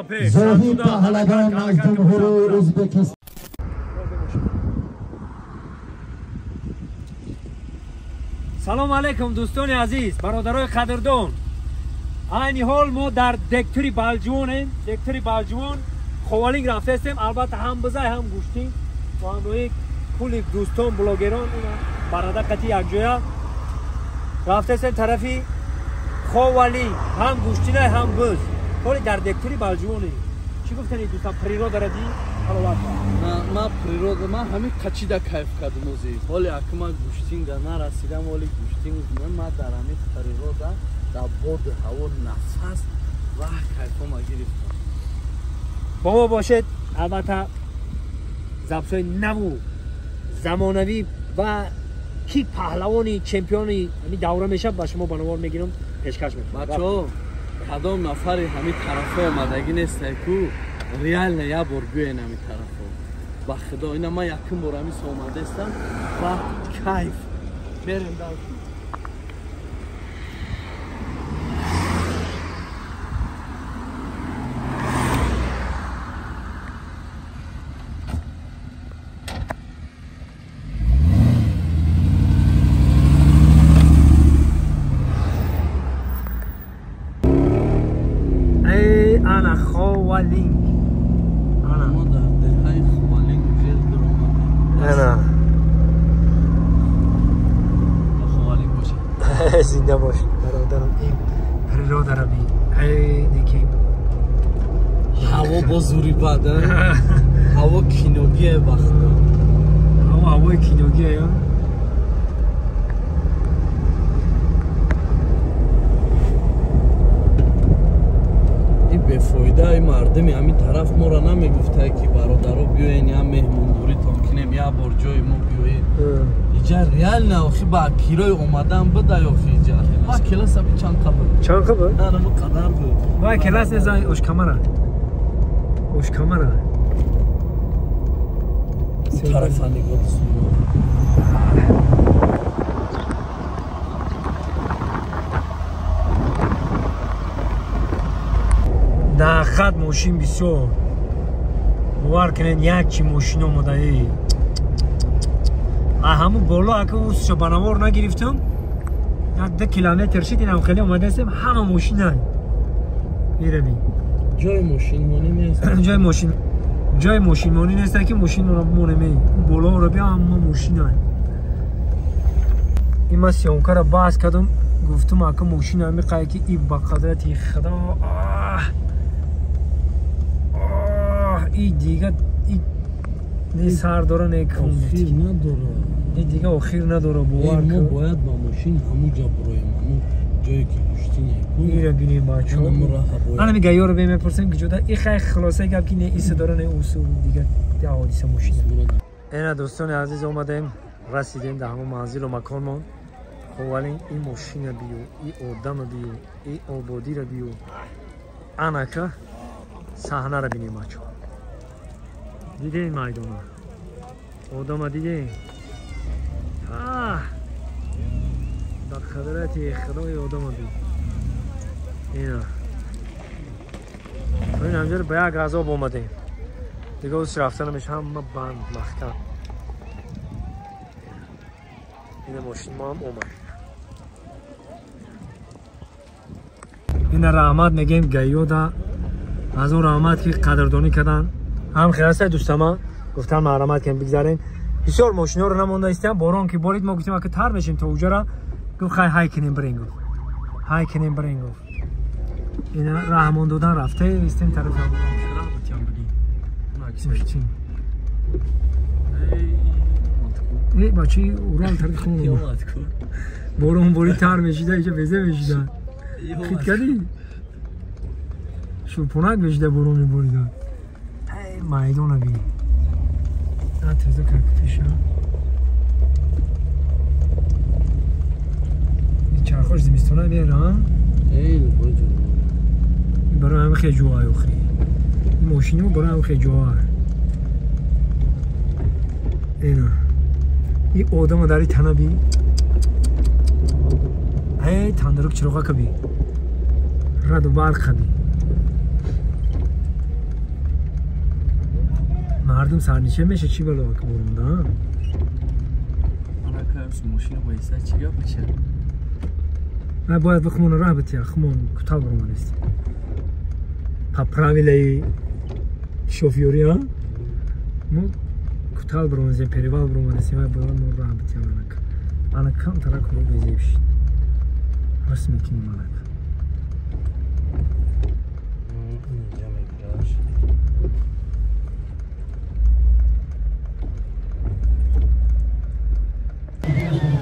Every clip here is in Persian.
زاهی پهلوان از جمهوری ازبکستان. سلام علیکم دوستان عزیز، برادرای قدردان. این حال ما در دکتری بالجوانیم. دکتری بالجوان خوالینگ رفته هستیم. البته هم بزای هم گوشتی و هم روی کلی دوستان بلاگران برادر قطعی یک جویا رفته هستیم طرفی خوالینگ، هم گوشتی نه هم بز. حالی در دکتری بالجوانیم. چی گفتنی دوستان؟ پریرودا ردی؟ ما природа ما همین قچیده کیف کردم موزی. ولی اکما گوشتینگ نرسیدم ولی گوشتینگ ما در همین پریرودا در بود هوا نفس و کیف ما گرفتم. با ما باشد. البته زبطای نو زمانوی و کی پهلوانی چمپیونی همین دوره میشه با شما بانوار میگیرم پیشکش میکنم. بچه‌ها کدام نفری همین طرف آمدگی نیست که ریال نه یا برگوی نمی طرف با خدا اینا ما یکم بار همی آمده استم و کیف بریم داشت. ای انا خوالینگ ما در دههای خوالینگ جلد در آمده انا خوالینگ باشه زنده باش برادرم. این پریرودا روی ای دیگه هوا با زوری بده. هوا کینوگیه بخدا. هوای کینوگیه یا بفایده ای مردمی همین طرف ما را نمیگفته که برادرها بیاین یا مهمونداری تانکنیم یا بار جای ما بیاین. اینجا ریال نه آخی با کرای اومدم بده یا آخی اینجا ما کلاس هم چند قبل چند قبل؟ نه ما قدر بود وای کلاس نزای اوش کامرا اوش کامرا طرف ها نگاه دستون در خط ماشین بسیار باور کنید یک چی ماشین آمده ای همون بالا اگه اوز بانوار نگرفتم 1 کیلومتر شد اینم خیلی آمده هستم همه ماشین های بیرمی جای ماشین مانی نیست. جای ماشین مانی نیست که ماشین رو مونمه بالا رو بیا همه ماشین های. این ما سیانکه را باز کردم گفتم اگه ماشین همی قایی که ای با قدرت خدا این دیگه این سر داره نیکون آخیر نداره. این دیگه آخیر نداره باور ما باید با ماشین همون جا برویم همون جایی که گوشتی نیکون این را بینیم بچه ها. انا میگه یارو بیم پرسیم که جدا این خیلی خلاصه گفت که نه ایسه داره نه اوسو دیگه ده حادثه ماشین. اینا دوستان عزیز اومدیم رسیدیم در همون منزل و مکانمون. خب ولی این ماشین بیو این آدم بیو این آبادی را بیو انا که صحنه را بینیم بچه ها. دیده این میدان ها آدم دیده در قدرت خدای آدم دید اینا این همجور به یک عذاب آمدیم دیگه اوز رفتنمش همه بند مخکم. این ماشین ما هم اومد. این رحمت میگیم گیو دا از اون رحمت که قدردانی کردن هم خیاسته دوستم ها گفتن محرمت کنیم بگذاریم. بسیار ماشین ها رو نمونده استیم باران که بارید ما گفتیم که تر بشیم تا اوجا را گفت خیلی های کنیم برین گفت های کنیم برین گفت این رحمان دادن رفته استیم طرف هم بگیم ای بچه اورال طرف خونه باران بارید تر میشیده اینجا وزه میشیده خید کردی شوپونک میشیده باران باریده ای میدان بی نه تزه کرکتیش ها این چرخاش زمستانه میره ها ایل باجه این برای همه خیلی جوهای اخی این ماشینی ما برای همه خیلی جوهای اینا این آدم داری تنه بی ای تندرک چراغه کبی رد و برق کبی مردم سرنیشه میشه چی بالا که برونده ها ماشین وایسا چیکار بشه من باید بخمون راه بتیا خمون کتاب برون است поправили شوفیوری ها مو کتاب برون از پریوال برون است ما باید نور راه بتیا انا کم ترا کنم بزیبش راست میکنی مالک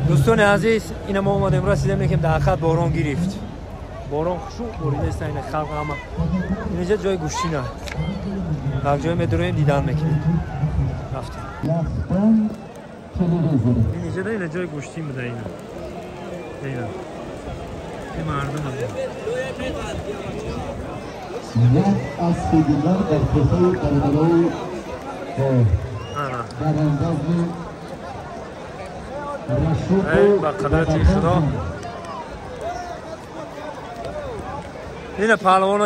دوستان عزیز این ما اومدیم رسیدیم میگیم در خط باران گرفت باران خوشو بریده است این خلق اما اینجا جای گوشتی نه هر جای میدرویم دیدن میکنیم رفتیم اینجا این جای گوشتی بوده اینا این مردم هم یک از فیلم‌ها در کتاب درباره در انداز ای با قدرتی خدا اینه پهلوانا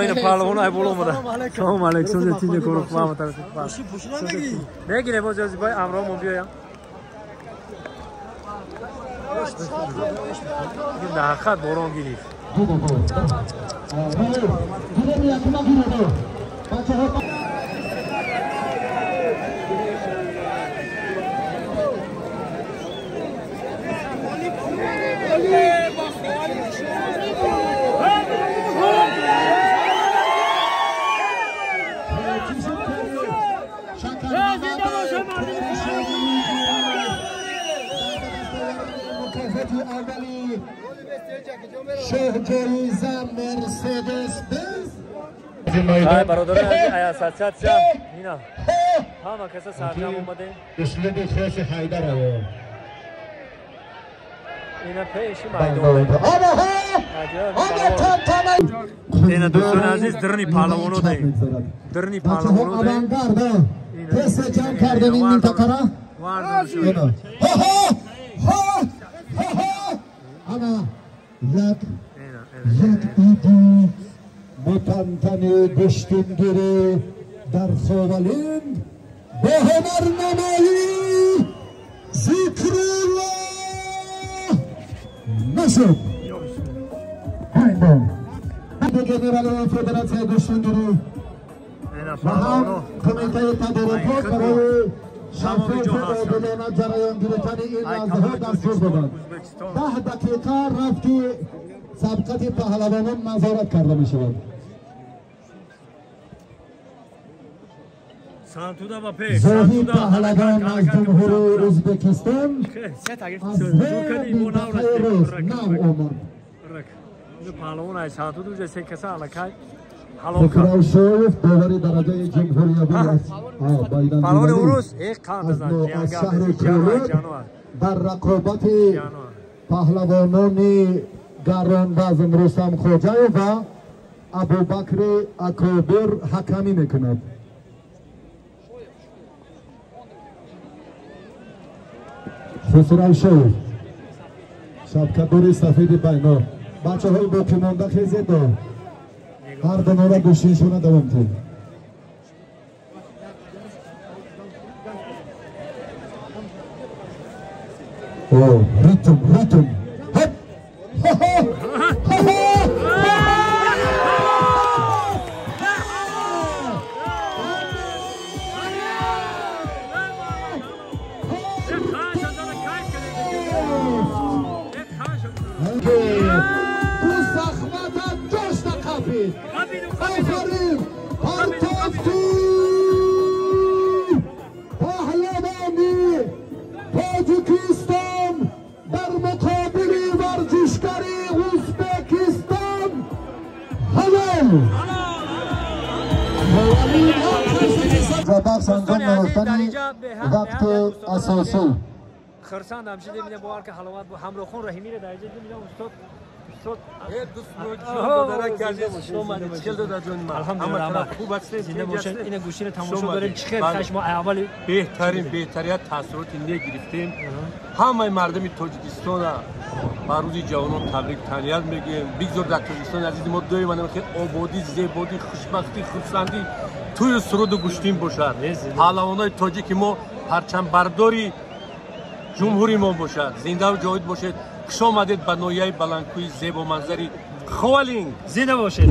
ای بولو اومده سلام علیکم سوز تیجه کروخ ما مترسید بگیره باز از بای امرامو بیایم این در حقیقت باران گرفت جایزه مرسدس بنز های برادران اساسیاسیا اینا همه کسا سرجم اومده دشمن خاص حیدر آیا اینا پیش میدونه اینا دوستان عزیز درنی پهلوانو ده درنی پهلوانو ده کسی جمع کردن این منطقه را اینا انا یک ایدی متنتن گشتنگیری در خوالند به هنرنمایی ذکرالله نشد هایدن جنرال فدراسیون گشتنگیری و هم کمیته تدارکات برای شفاف و عادلانه جریان گرفتن این لحظه‌ها دستور دادند 10 دقیقه رفتی سبقت پهلوانان نظارت کرده می شود. زاهی پهلوان از جمهوری ازبکستان از هر منطقه روز نو آمد. دکتر شایف داوری درجه جمهوری است. از شهر کرولک در رقابت پهلوانان گران وزن رستم خوجه و ابوبکر اکابر حکمی میکند. خسرو شایف شبکدوری سفید بینا بچه های باقی مانده خیزید دار هر دو را گوشینشونه دوام تید ریتم بخش انجام نهفتنی وقت اساسی خرسان همشه دیدم باور که حلوات همراه خون رحیمی را درجه دیدم استاد این گوشین تماشا داریم چه خیلی ما اول بهترین تاثیرات نگرفتیم همه مردم تاجیکستان با روز جوانان تبریک تهنیت میگیم بگذار در تاجیکستان عزیز ما دوی منم که آبادی زیبایی خوشبختی خرسندی توی سرود گوشتین باشد پهلوانای تاجیک ما پرچمبرداری جمهوری ما باشد زنده و جاوید باشد خوش آمدید به نویه بلندکوی زیبا منظری خوالینگ زنده باشید